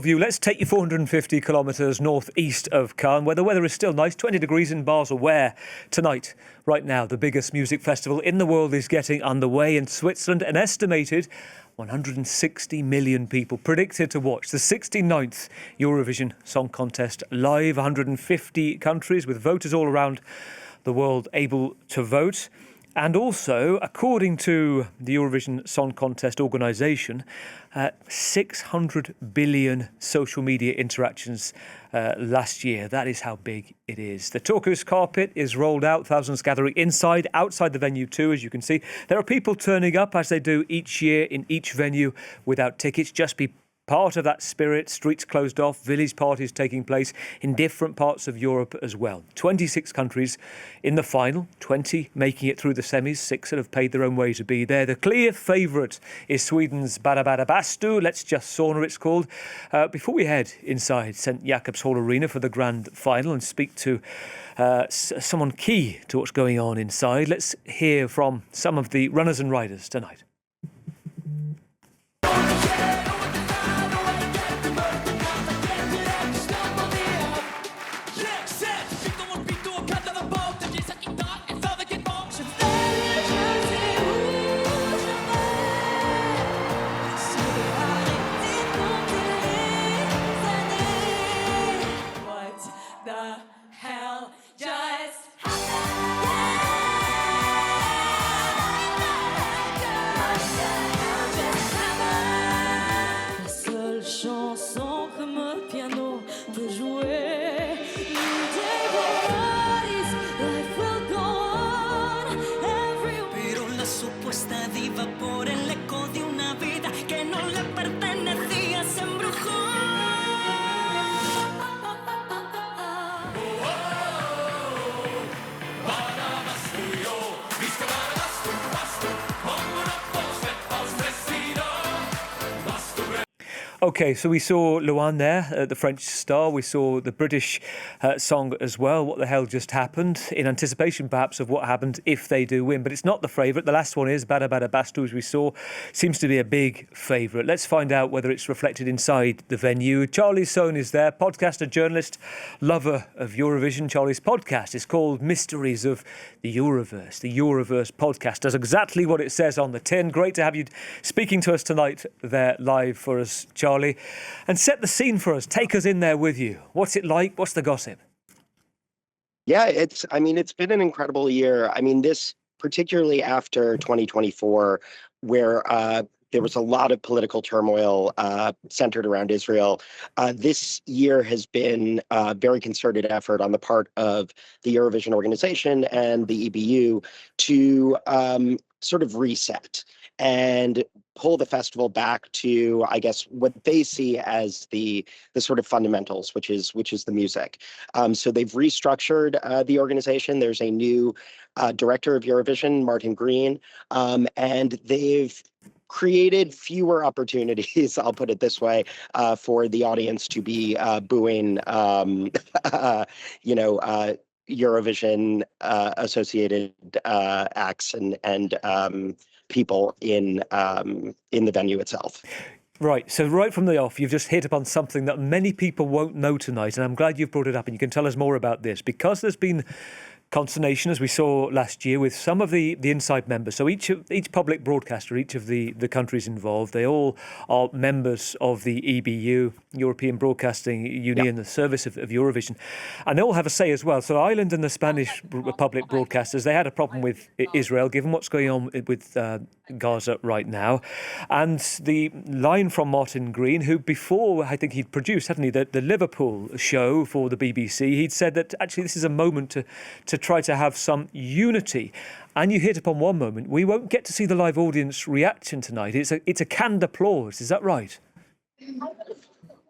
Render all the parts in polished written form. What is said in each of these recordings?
View. Let's take you 450 kilometres northeast of Cannes, where the weather is still nice, 20 degrees in Basel, where tonight, right now, the biggest music festival in the world is getting underway in Switzerland. An estimated 160 million people predicted to watch the 69th Eurovision Song Contest live, 150 countries with voters all around the world able to vote. And also, according to the Eurovision Song Contest organisation, 600 billion social media interactions last year. That is how big it is. The turquoise carpet is rolled out, thousands gathering inside, outside the venue too, as you can see. There are people turning up, as they do each year in each venue, without tickets. Just be part of that spirit. Streets closed off, village parties taking place in different parts of Europe as well. 26 countries in the final, 20 making it through the semis, 6 that have paid their own way to be there. The clear favourite is Sweden's Bara Bara Bastu, Let's Just Sauna it's called. Before we head inside St Jakob's Hall Arena for the grand final and speak to someone key to what's going on inside, let's hear from some of the runners and riders tonight. OK, so we saw Luan there, the French star. We saw the British song as well, What the Hell Just Happened, in anticipation perhaps of what happened if they do win. But it's not the favourite. The last one is Bara Bara Bastu, as we saw, seems to be a big favourite. Let's find out whether it's reflected inside the venue. Charlie Sohne is there, podcaster, journalist, lover of Eurovision. Charlie's podcast is called Mysteries of the Euroverse. The Euroverse podcast does exactly what it says on the tin. Great to have you speaking to us tonight there live for us, Charlie. And set the scene for us. Take us in there with you. What's it like? What's the gossip? Yeah, it's been an incredible year. I mean, this particularly after 2024, where there was a lot of political turmoil centered around Israel. This year has been a very concerted effort on the part of the Eurovision organization and the EBU to sort of reset and pull the festival back to, I guess, what they see as the sort of fundamentals, which is the music. So they've restructured the organization. There's a new director of Eurovision, Martin Green, and they've created fewer opportunities, I'll put it this way, for the audience to be booing, Eurovision associated acts and people in the venue itself. Right, so right from the off, you've just hit upon something that many people won't know tonight, and I'm glad you've brought it up, and you can tell us more about this, because there's been consternation, as we saw last year, with some of the inside members. So each public broadcaster, each of the countries involved, they all are members of the EBU, European Broadcasting Union, the service of Eurovision. And they all have a say as well. So Ireland and the Spanish public broadcasters, they had a problem with Israel, given what's going on with Gaza right now. And the line from Martin Green, who before, I think he'd produced, hadn't he, the Liverpool show for the BBC, he'd said that actually this is a moment to try to have some unity. And you hit upon one moment. We won't get to see the live audience reaction tonight. It's a canned applause. Is that right?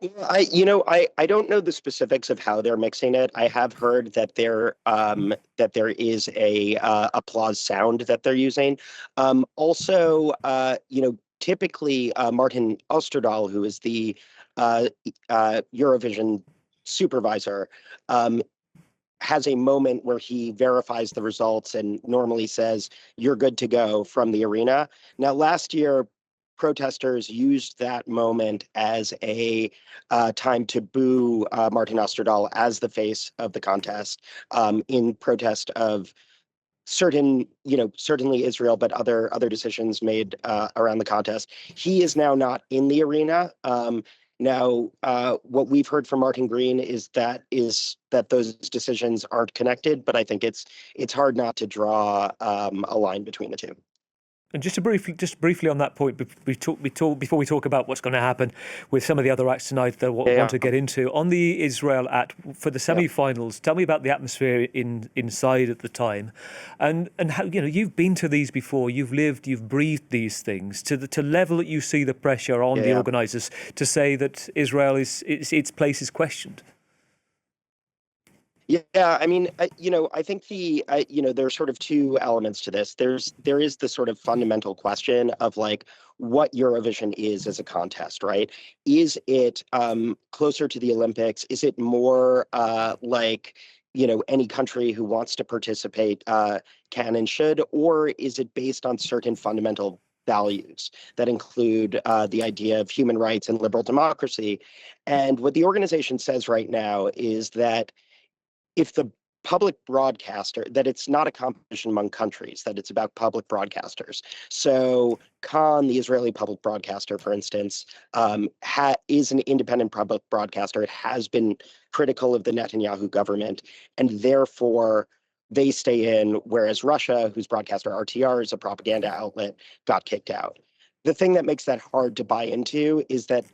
I don't know the specifics of how they're mixing it. I have heard that there is a applause sound that they're using. Also, typically Martin Osterdahl, who is the Eurovision supervisor, has a moment where he verifies the results and normally says, "You're good to go" from the arena. Now, last year, protesters used that moment as a time to boo Martin Osterdahl as the face of the contest, in protest of certainly Israel, but other decisions made around the contest. He is now not in the arena. Now, what we've heard from Martin Green is that those decisions aren't connected, but I think it's hard not to draw a line between the two. And just briefly on that point, before we talk about what's going to happen with some of the other acts tonight that we want to get into, on the Israel act for the semi-finals, tell me about the atmosphere inside at the time, and how, you've been to these before, you've lived, you've breathed these things to the level that you see the pressure on the organisers to say that Israel its place is questioned. Yeah, I mean, I think there are sort of two elements to this. There is the sort of fundamental question of like what Eurovision is as a contest, right? Is it closer to the Olympics? Is it more like, any country who wants to participate can and should, or is it based on certain fundamental values that include the idea of human rights and liberal democracy? And what the organization says right now is that if the public broadcaster, that it's not a competition among countries, that it's about public broadcasters. So Khan, the Israeli public broadcaster, for instance, is an independent public broadcaster. It has been critical of the Netanyahu government, and therefore they stay in, whereas Russia, whose broadcaster RTR is a propaganda outlet, got kicked out. The thing that makes that hard to buy into is that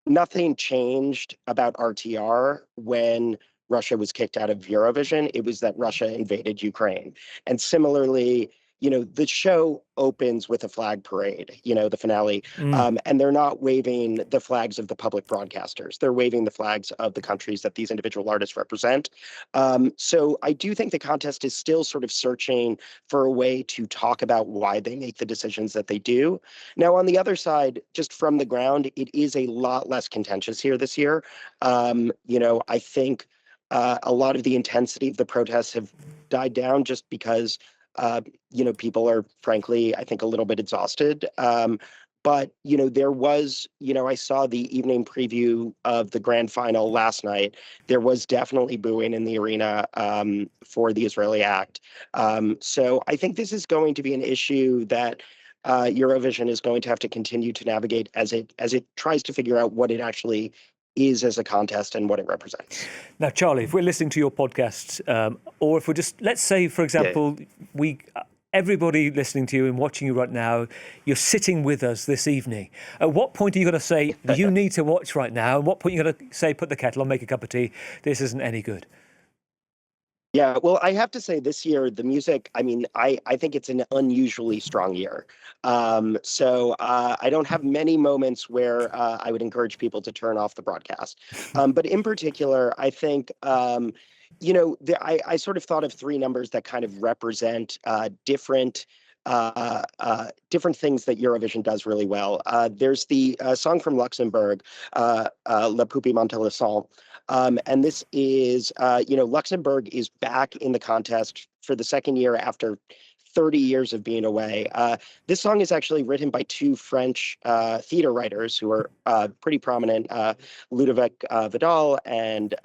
nothing changed about RTR when Russia was kicked out of Eurovision. It was that Russia invaded Ukraine. And similarly, the show opens with a flag parade, the finale, and they're not waving the flags of the public broadcasters. They're waving the flags of the countries that these individual artists represent. So I do think the contest is still sort of searching for a way to talk about why they make the decisions that they do. Now, on the other side, just from the ground, it is a lot less contentious here this year. I think a lot of the intensity of the protests have died down just because people are, frankly, I think, a little bit exhausted. But, there was, I saw the evening preview of the grand final last night. There was definitely booing in the arena for the Israeli act. So I think this is going to be an issue that Eurovision is going to have to continue to navigate as it tries to figure out what it actually is as a contest and what it represents. Now, Charlie, if we're listening to your podcast, or if we're just, let's say, for example, everybody listening to you and watching you right now, you're sitting with us this evening. At what point are you going to say, you need to watch right now? And what point are you going to say, put the kettle on, make a cup of tea, this isn't any good? Yeah, well, I have to say this year, the music, I mean, I think it's an unusually strong year. So I don't have many moments where I would encourage people to turn off the broadcast. But in particular, I think, I sort of thought of three numbers that kind of represent different things that Eurovision does really well. There's the song from Luxembourg, La Poupée Montélesson. And this is, Luxembourg is back in the contest for the second year after 30 years of being away. This song is actually written by two French theater writers who are pretty prominent, Ludovic Vidal and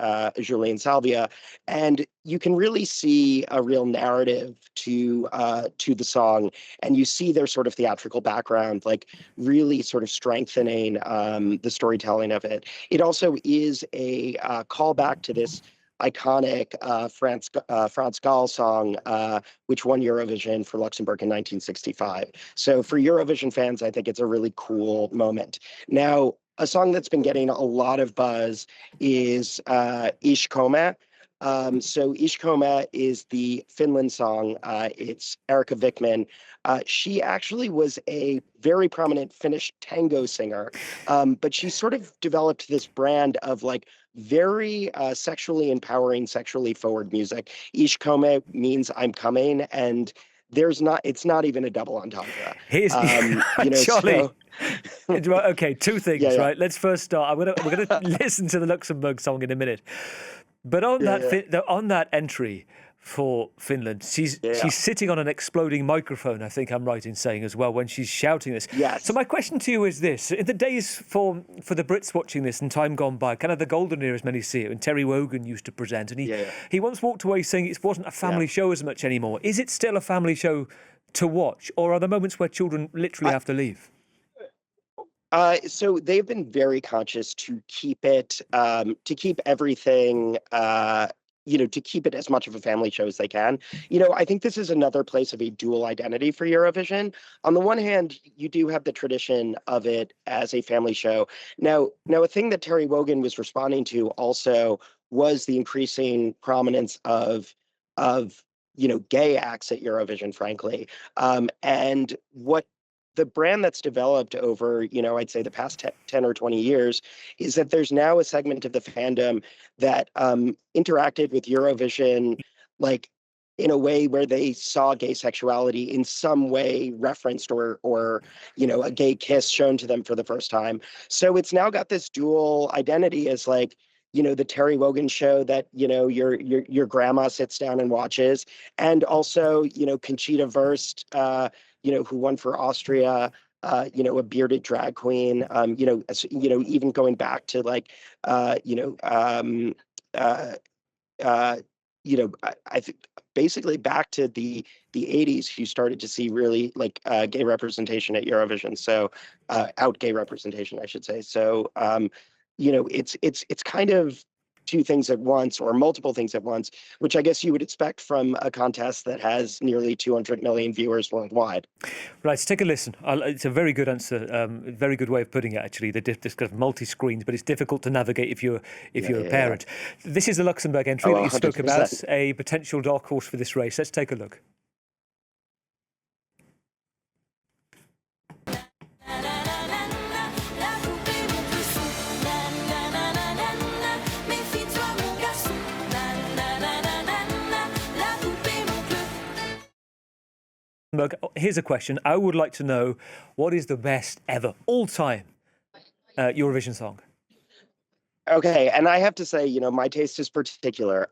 Julien Salvia. And you can really see a real narrative to the song, and you see their sort of theatrical background, like really sort of strengthening the storytelling of it. It also is a callback to this iconic France Gall song, which won Eurovision for Luxembourg in 1965. So for Eurovision fans, I think it's a really cool moment. Now, a song that's been getting a lot of buzz is Ich komme. So Ich komme is the Finland song. It's Erika Vikman. She actually was a very prominent Finnish tango singer, but she sort of developed this brand of like very sexually empowering, sexually forward music. Ich komme means I'm coming, and it's not even a double entendre. Charlie. Okay, two things, right? Let's first start. We're gonna listen to the Luxembourg song in a minute, but on that entry for Finland. She's Yeah. sitting on an exploding microphone, I think I'm right in saying as well, when she's shouting this. Yes. So my question to you is this. In the days for the Brits watching this and time gone by, kind of the golden era as many see it, and Terry Wogan used to present, and he once walked away saying it wasn't a family show as much anymore. Is it still a family show to watch, or are there moments where children literally have to leave? So they've been very conscious to keep it, to keep everything, to keep it as much of a family show as they can. I think this is another place of a dual identity for Eurovision. On the one hand, you do have the tradition of it as a family show. Now, a thing that Terry Wogan was responding to also was the increasing prominence of gay acts at Eurovision, frankly. And what the brand that's developed over, I'd say the past 10 or 20 years is that there's now a segment of the fandom that interacted with Eurovision, like in a way where they saw gay sexuality in some way referenced or a gay kiss shown to them for the first time. So it's now got this dual identity as like, the Terry Wogan show that, your grandma sits down and watches. And also, Conchita Wurst, who won for Austria, a bearded drag queen, even going back to like, I think basically back to the 80s, you started to see really like gay representation at Eurovision. So out gay representation, I should say. So, it's kind of two things at once or multiple things at once, which I guess you would expect from a contest that has nearly 200 million viewers worldwide. Right, so take a listen. It's a very good answer, very good way of putting it, actually. This kind of multi-screens, but it's difficult to navigate if you're a parent. This is the Luxembourg entry that you spoke about, a potential dark horse for this race. Let's take a look. Here's a question. I would like to know, what is the best ever, all-time Eurovision song? Okay, and I have to say, my taste is particular.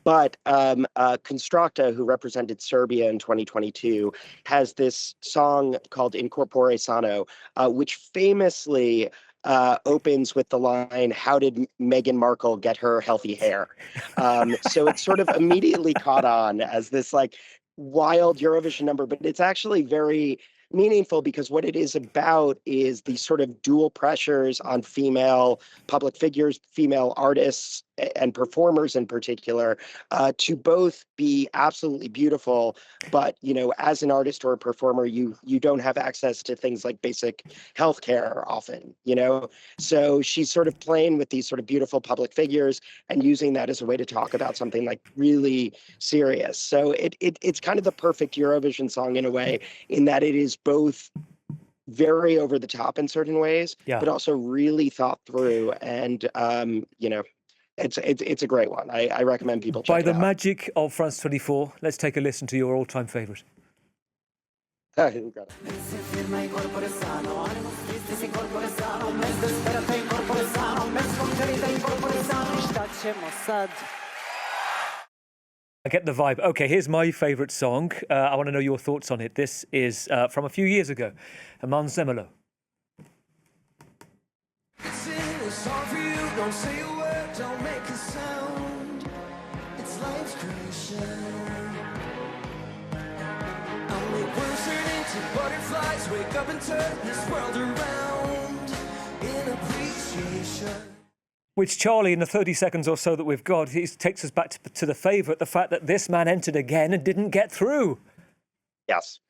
But Constracta, who represented Serbia in 2022, has this song called In Corpore Sano, which famously opens with the line, "How did Meghan Markle get her healthy hair?" So it's sort of immediately caught on as this like wild Eurovision number, but it's actually very meaningful because what it is about is the sort of dual pressures on female public figures, female artists and performers in particular, to both be absolutely beautiful, but as an artist or a performer, you don't have access to things like basic healthcare often. So she's sort of playing with these sort of beautiful public figures and using that as a way to talk about something like really serious. So it's kind of the perfect Eurovision song in a way, in that it is both very over the top in certain ways, but also really thought through. And it's a great one. I recommend people check it out. By the magic of France 24, let's take a listen to your all-time favourite. I get the vibe. Okay, here's my favourite song. I want to know your thoughts on it. This is from a few years ago, Aman Zemelo. Don't say a word, don't make a sound. It's life's creation. Only worms turn into butterflies. Wake up and turn this world around in appreciation. Which, Charlie, in the 30 seconds or so that we've got, he takes us back to the favourite, the fact that this man entered again and didn't get through. Yes.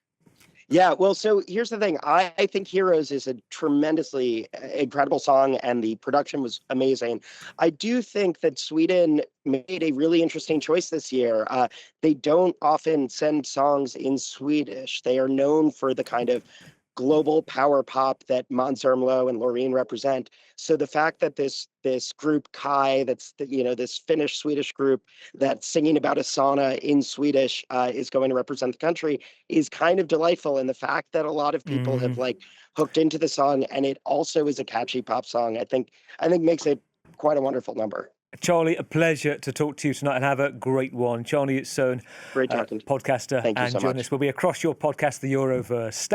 Yeah, well, so here's the thing. I think Heroes is a tremendously incredible song, and the production was amazing. I do think that Sweden made a really interesting choice this year. They don't often send songs in Swedish. They are known for the kind of global power pop that Måns Zelmerlöw and Loreen represent. So the fact that this group Kai, that's this Finnish Swedish group that's singing about a sauna in Swedish, is going to represent the country is kind of delightful. And the fact that a lot of people have like hooked into the song, and it also is a catchy pop song, I think makes it quite a wonderful number. Charlie, a pleasure to talk to you tonight, and have a great one. Charlie Sohne, Great talking to you. podcaster Thank you and so much. journalist. We'll be across your podcast, The Euroverse. Stay